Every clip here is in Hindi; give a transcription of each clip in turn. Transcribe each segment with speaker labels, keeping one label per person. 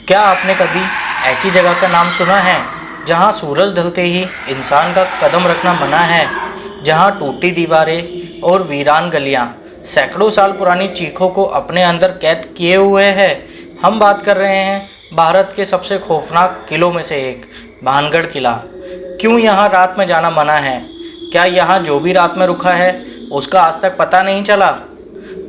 Speaker 1: क्या आपने कभी ऐसी जगह का नाम सुना है जहां सूरज ढलते ही इंसान का कदम रखना मना है, जहां टूटी दीवारें और वीरान गलियां सैकड़ों साल पुरानी चीखों को अपने अंदर कैद किए हुए हैं। हम बात कर रहे हैं भारत के सबसे खौफनाक किलों में से एक, भानगढ़ किला। क्यों यहाँ रात में जाना मना है? क्या यहाँ जो भी रात में रुका है उसका आज तक पता नहीं चला?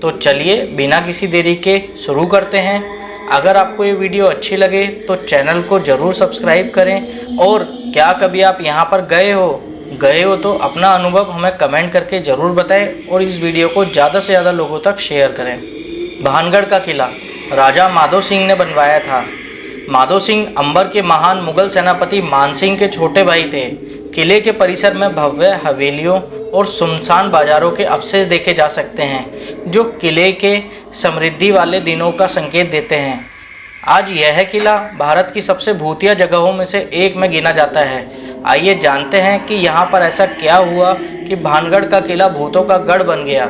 Speaker 1: तो चलिए बिना किसी देरी के शुरू करते हैं। अगर आपको ये वीडियो अच्छी लगे तो चैनल को ज़रूर सब्सक्राइब करें। और क्या कभी आप यहाँ पर गए हो तो अपना अनुभव हमें कमेंट करके ज़रूर बताएं और इस वीडियो को ज़्यादा से ज़्यादा लोगों तक शेयर करें। भानगढ़ का किला राजा माधो सिंह ने बनवाया था। माधो सिंह अंबर के महान मुगल सेनापति मानसिंह के छोटे भाई थे। किले के परिसर में भव्य हवेलियों और सुनसान बाजारों के अवशेष देखे जा सकते हैं, जो किले के समृद्धि वाले दिनों का संकेत देते हैं। आज यह किला भारत की सबसे भूतिया जगहों में से एक में गिना जाता है। आइए जानते हैं कि यहाँ पर ऐसा क्या हुआ कि भानगढ़ का किला भूतों का गढ़ बन गया।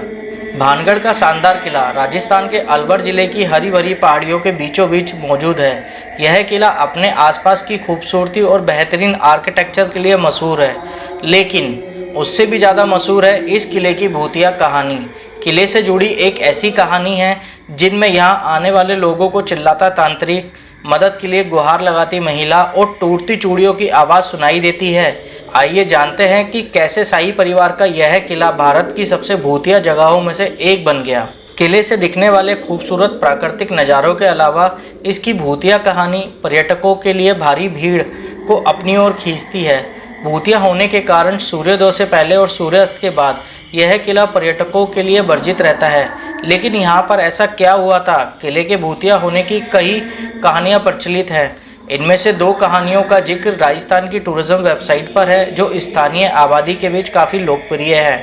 Speaker 1: भानगढ़ का शानदार किला राजस्थान के अलवर जिले की हरी भरी पहाड़ियों के बीचों बीच मौजूद है। यह किला अपने आसपास की खूबसूरती और बेहतरीन आर्किटेक्चर के लिए मशहूर है, लेकिन उससे भी ज़्यादा मशहूर है इस किले की भूतिया कहानी। किले से जुड़ी एक ऐसी कहानी है जिनमें यहाँ आने वाले लोगों को चिल्लाता तांत्रिक, मदद के लिए गुहार लगाती महिला और टूटती चूड़ियों की आवाज़ सुनाई देती है। आइए जानते हैं कि कैसे शाही परिवार का यह किला भारत की सबसे भूतिया जगहों में से एक बन गया। किले से दिखने वाले खूबसूरत प्राकृतिक नज़ारों के अलावा इसकी भूतिया कहानी पर्यटकों के लिए भारी भीड़ को अपनी ओर खींचती है। भूतिया होने के कारण सूर्योदय से पहले और सूर्यास्त के बाद यह किला पर्यटकों के लिए वर्जित रहता है। लेकिन यहाँ पर ऐसा क्या हुआ था? किले के भूतिया होने की कई कहानियाँ प्रचलित हैं। इनमें से दो कहानियों का जिक्र राजस्थान की टूरिज्म वेबसाइट पर है, जो स्थानीय आबादी के बीच काफ़ी लोकप्रिय है।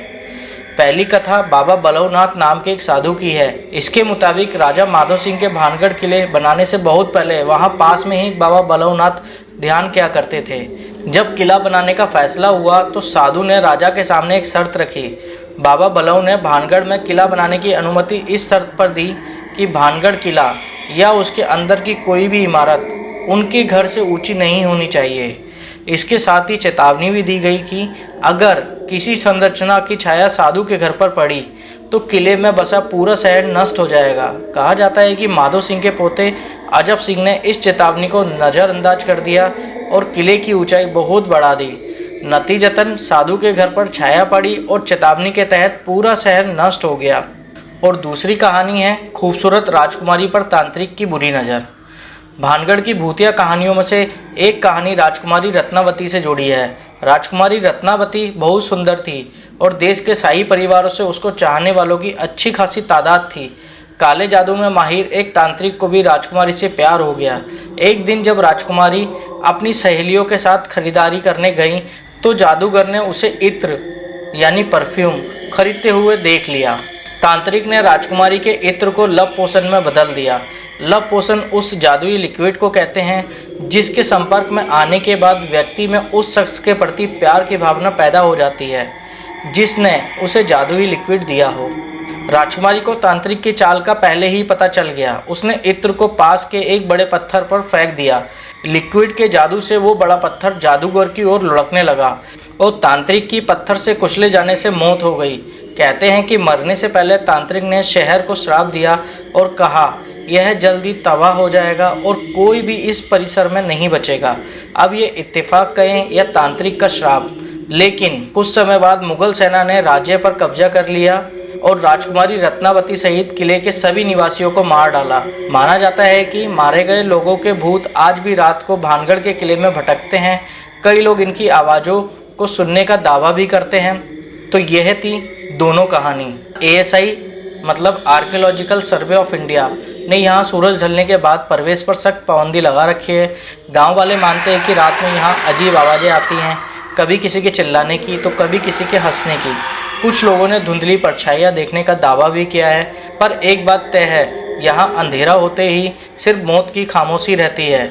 Speaker 1: पहली कथा बाबा बलवनाथ नाम के एक साधु की है। इसके मुताबिक राजा माधो सिंह के भानगढ़ किले बनाने से बहुत पहले वहाँ पास में ही बाबा बलवनाथ ध्यान किया करते थे। जब किला बनाने का फैसला हुआ तो साधु ने राजा के सामने एक शर्त रखी। बाबा बलव ने भानगढ़ में किला बनाने की अनुमति इस शर्त पर दी कि भानगढ़ किला या उसके अंदर की कोई भी इमारत उनके घर से ऊंची नहीं होनी चाहिए। इसके साथ ही चेतावनी भी दी गई कि अगर किसी संरचना की छाया साधु के घर पर पड़ी तो किले में बसा पूरा शहर नष्ट हो जाएगा। कहा जाता है कि माधो सिंह के पोते अजब सिंह ने इस चेतावनी को नज़रअंदाज कर दिया और किले की ऊंचाई बहुत बढ़ा दी। नतीजतन साधु के घर पर छाया पड़ी और चेतावनी के तहत पूरा शहर नष्ट हो गया। और दूसरी कहानी है खूबसूरत राजकुमारी पर तांत्रिक की बुरी नज़र। भानगढ़ की भूतिया कहानियों में से एक कहानी राजकुमारी रत्नावती से जुड़ी है। राजकुमारी रत्नावती बहुत सुंदर थी और देश के शाही परिवारों से उसको चाहने वालों की अच्छी खासी तादाद थी। काले जादू में माहिर एक तांत्रिक को भी राजकुमारी से प्यार हो गया। एक दिन जब राजकुमारी अपनी सहेलियों के साथ खरीदारी करने गई तो जादूगर ने उसे इत्र यानी परफ्यूम खरीदते हुए देख लिया। तांत्रिक ने राजकुमारी के इत्र को लव पोशन में बदल दिया। लव पोशन उस जादुई लिक्विड को कहते हैं जिसके संपर्क में आने के बाद व्यक्ति में उस शख्स के प्रति प्यार की भावना पैदा हो जाती है जिसने उसे जादुई लिक्विड दिया हो। राजकुमारी को तांत्रिक की चाल का पहले ही पता चल गया। उसने इत्र को पास के एक बड़े पत्थर पर फेंक दिया। लिक्विड के जादू से वो बड़ा पत्थर जादूगर की ओर लुढ़कने लगा और तांत्रिक की पत्थर से कुचले जाने से मौत हो गई। कहते हैं कि मरने से पहले तांत्रिक ने शहर को श्राप दिया और कहा यह जल्दी तबाह हो जाएगा और कोई भी इस परिसर में नहीं बचेगा। अब ये इत्तेफाक कहें या तांत्रिक का श्राप, लेकिन कुछ समय बाद मुगल सेना ने राज्य पर कब्जा कर लिया और राजकुमारी रत्नावती सहित किले के सभी निवासियों को मार डाला। माना जाता है कि मारे गए लोगों के भूत आज भी रात को भानगढ़ के किले में भटकते हैं। कई लोग इनकी आवाज़ों को सुनने का दावा भी करते हैं। तो यह थी दोनों कहानी। ASI मतलब आर्कियोलॉजिकल सर्वे ऑफ इंडिया ने यहाँ सूरज ढलने के बाद प्रवेश पर सख्त पाबंदी लगा रखी है। गांव वाले मानते हैं कि रात में यहाँ अजीब आवाज़ें आती हैं, कभी किसी के चिल्लाने की तो कभी किसी के हंसने की। कुछ लोगों ने धुंधली परछाइयाँ देखने का दावा भी किया है, पर एक बात तय है, यहाँ अंधेरा होते ही सिर्फ मौत की खामोशी रहती है।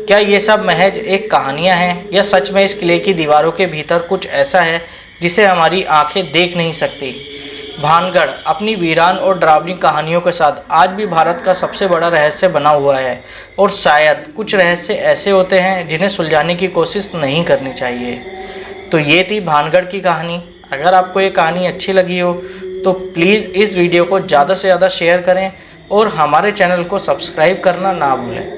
Speaker 1: क्या ये सब महज एक कहानियाँ हैं या सच में इस किले की दीवारों के भीतर कुछ ऐसा है जिसे हमारी आंखें देख नहीं सकती? भानगढ़ अपनी वीरान और डरावनी कहानियों के साथ आज भी भारत का सबसे बड़ा रहस्य बना हुआ है और शायद कुछ रहस्य ऐसे होते हैं जिन्हें सुलझाने की कोशिश नहीं करनी चाहिए। तो ये थी भानगढ़ की कहानी। अगर आपको ये कहानी अच्छी लगी हो तो प्लीज़ इस वीडियो को ज़्यादा से ज़्यादा शेयर करें और हमारे चैनल को सब्सक्राइब करना ना भूलें।